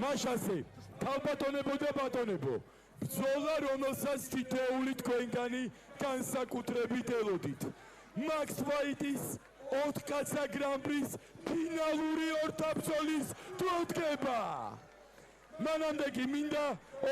მაშასე, ქალბატონებო და ბატონებო, ბრძოლა, რომელსაც თითოეული თქვენგანი განსაკუთრებით ელოდით. Max White-ის 4 კაცა გრან-პრის ფინალური ორთაბრძოლის დრო დგება. მანამდე კი მინდა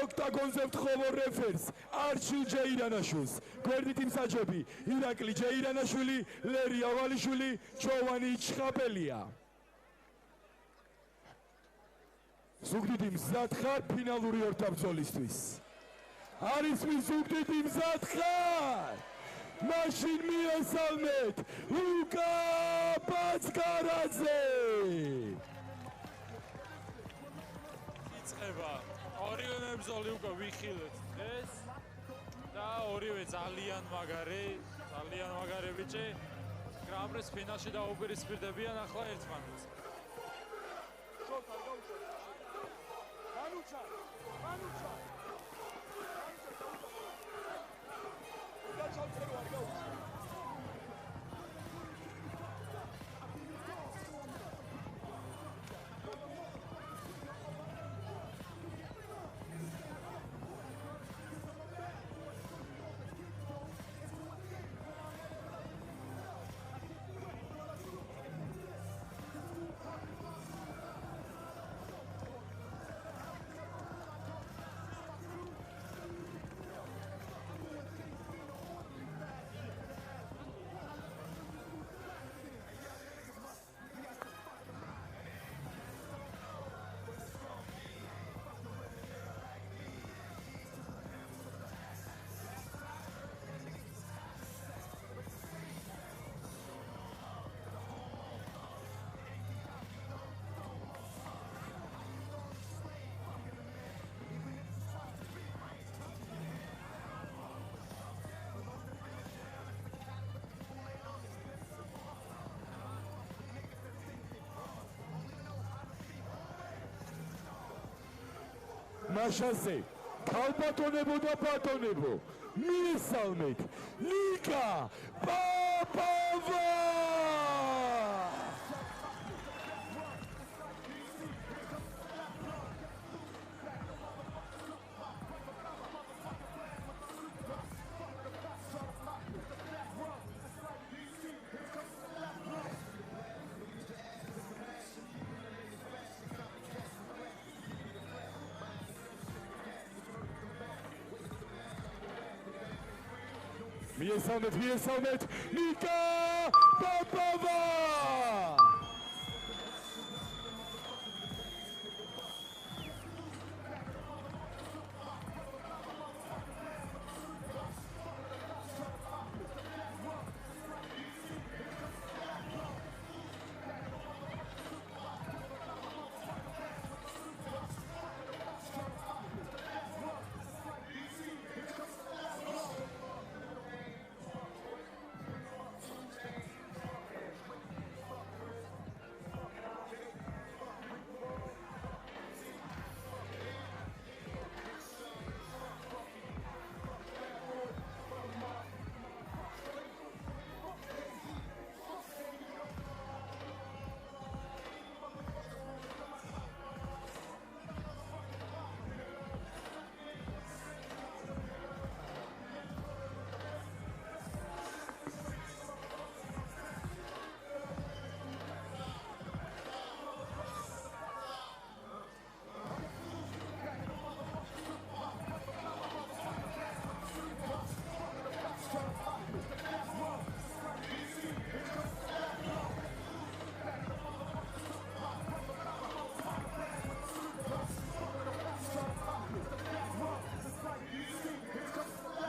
ოქტაგონზე ვთხოვო რეფერს არჩილ ჯეირანაშვილს, გვერდითი მსაჯები ირაკლი ჯეირანაშვილი, ლერი ავალიშვილი, ჯოვანი ჩხაპელია. ზუგდიდი მზად ხარ ფინალური ორთაბრძოლისთვის? არის ზუგდიდი მზად ხარ? მაშინ მიესალმეთ ლუკა ბაცკარაძე. იწყება ორივე მებრძოლი უკვე ვიხილეთ დღეს და ორივე ძალიან მაგარი ბიჭი გრან-პრის ფინალში დაუპირისპირდებიან ახლა ერთმანეთს. მაშასე, ქალბატონებო და ბატონებო, მიესალმეთ ლიკა პაპავა. მიესალმეთ ლიკა პაპავა.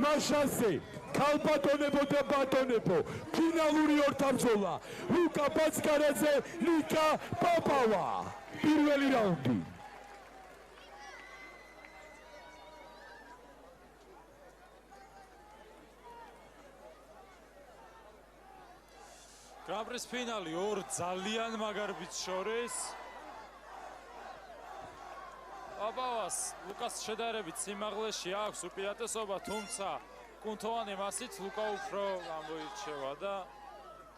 მაშასე, ქალბატონებო და ბატონებო, ფინალური ორთაბრძოლა ლუკა ბაცკარაძე, ლიკა პაპავა. პირველი რაუნდი. გრან-პრის ფინალი ორ ძალიან მაგარ ბიჭს შორის. პაპავას ლუკას შედარებით სიმაღლეში აქვს უპირატესობა, თუმცა კუნთოვანი მასით ლუკა უფრო გამოირჩევა და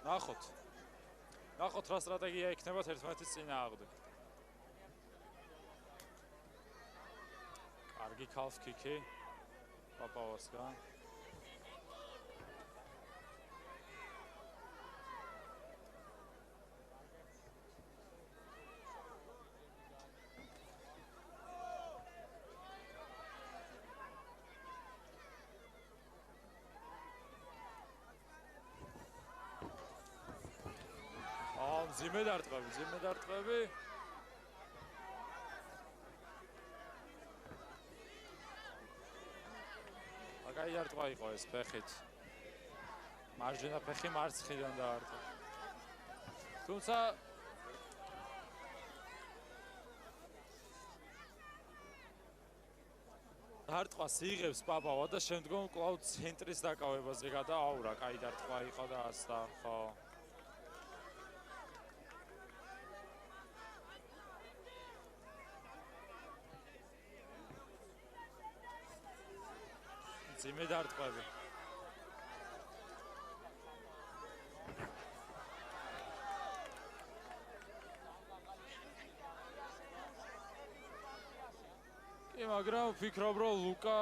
ნახოთ რა სტრატეგია იქნება ერთმანეთის წინააღმდეგ. კარგი ქალს კიკი პაპავასგან. მძიმე დარტყმები. მაგარი დარტყმა იყო ეს ფეხით. მარჯვენა ფეხი მარცხნიდან დაარტყა. თუმცა დარტყმას იღებს პაპავა და შემდგომ კვლავ ცენტრის დაკავებაზე გადააურა. კაი დარტყმა იყო და ასდა, ხო. მძიმე დარტყმები. კი, მაგრამ ვფიქრობ, რომ ლუკა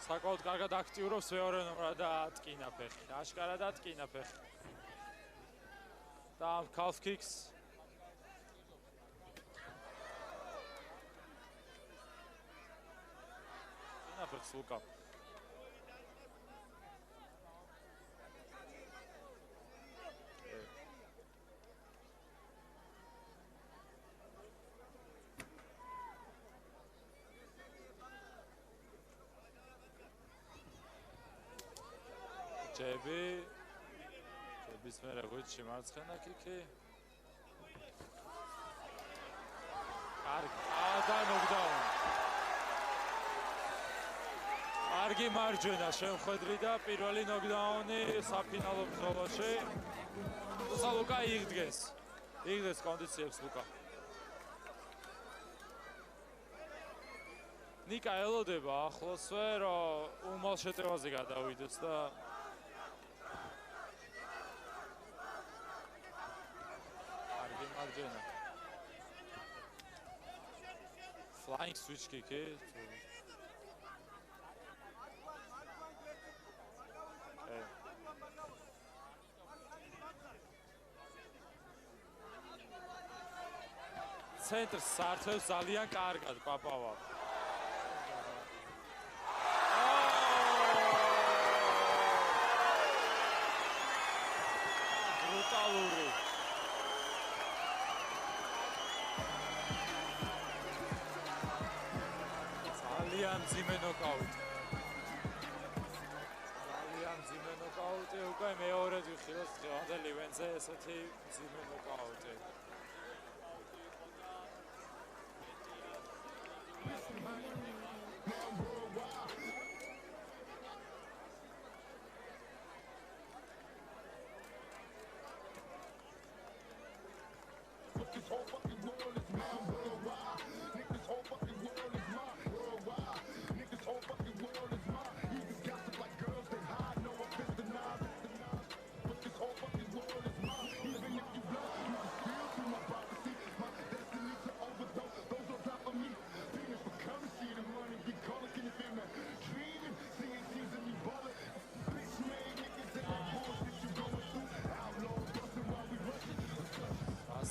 საკმაოდ კარგად აქტიურობს მეორე ნომრად და ატკინა ფეხი. აშკარად ატკინა ფეხი. და ამ calf kicks ატკინა ფეხს ლუკა. ჯების მერე ღვიძლში მარცხენა კიკი. კარგი და ნოკდაუნი. კარგი მარჯვენა შემხედრი და პირველი ნოკდაუნი საფინალო ბრძოლაში. თუმცა ლუკა იღდგეს კონდიციებს ლუკა. ნიკა ელოდება ახლოსვე, რომ უმალ შეტევაზე გადავიდეს და კარგი მარჯვენა. Flying switch kick. ცენტრს სარტევს ძალიან კარგად პაპავა. ბრუტალური. ძალიან მძიმე ნოკაუტი. უკვე მეორედ ვიხილოთ დღევანდელ ივენტზე ესეთი მძიმე ნოკაუტი.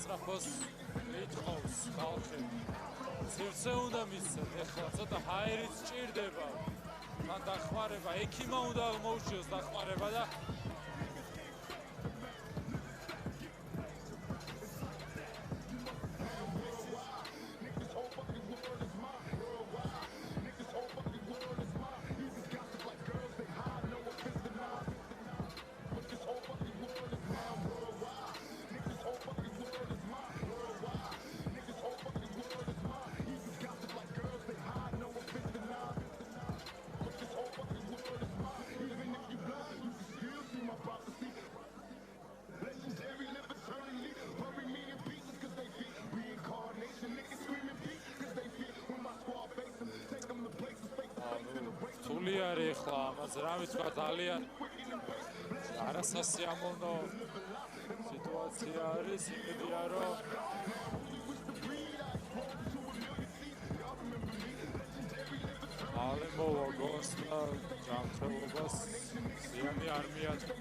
Strafos ითხოვს ხალხი. სივრცე უნდა მისცეთ, ეხლა ცოტა ჰაერიც სჭირდება. თან დახმარება, ექიმა უნდა მოუჩიოს დახმარება და სული არის ახლა ამაზე რა ვიცვა ძალიან არასასიამოვნო სიტუაცია არის იმედია რომ მოვა გონს და ჯანმრთელობას ზიანი არ მიაწყო.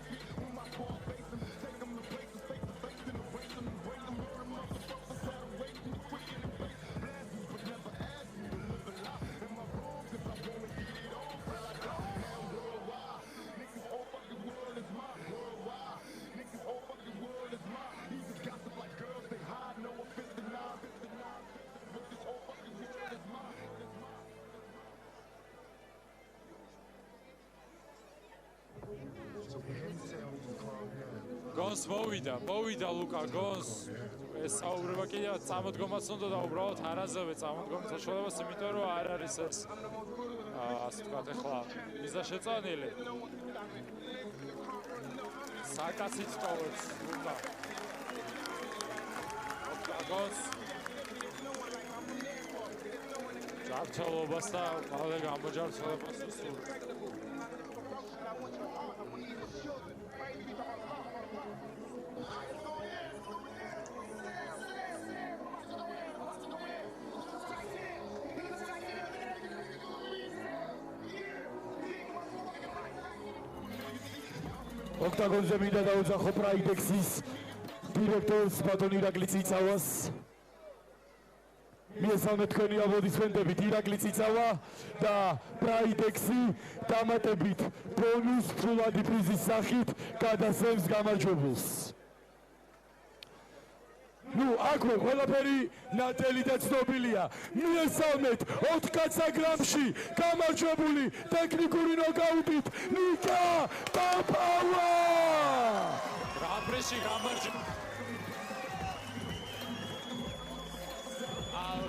გონს მოვიდა ლუკა გონს ეს საუბრება კიდევ წამოდგომას უნდა და უბრალოდ არაზევე წამოდგომის საშუალებას იმიტომ რომ არ არის ეს ასე ვთქვათ ახლა მიზა შეწანილი საკაციც ტოვებს ლუკა გონს ჯანმრთელობას და მალე გამოჯანმრთელებას უსურვებს. ოქტაგონზე მინდა დაუძახო პრაიდექსის დირექტორს ბატონ ირაკლი ციცავას. მიესალმეთ თქვენი აპლოდისმენტებით ირაკლი ციცავა და პრაიდექსი დამატებით ბონუს ფულადი პრიზის სახით გადასცემს გამარჯვებულს. აქვე ყველაფერი ნათელი და ცნობილია. მიესალმეთ 4 კაცაგრამში გამარჯვებული ტექნიკური ნოკაუტით ნიკა პაპავა. გრან-პრიში გამარჯვებული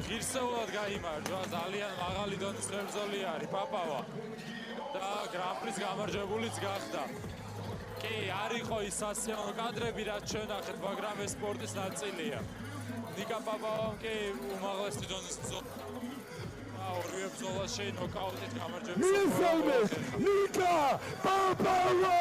ღირსეულად გაიმარჯვა, ძალიან მაღალი დონის მებრძოლი არის პაპავა და გრან-პრის გამარჯვებულიც გახდა. კი, არ იყო ის სასიამოვნო კადრები, რაც ჩვენ ნახეთ, მაგრამ ეს სპორტის ნაწილია. ნიკა პაპავამ კი უმაღლესი დონის ორივე ბრძოლას ნოკაუტით გამარჯვების მიესალმეთ ნიკა პაპავა.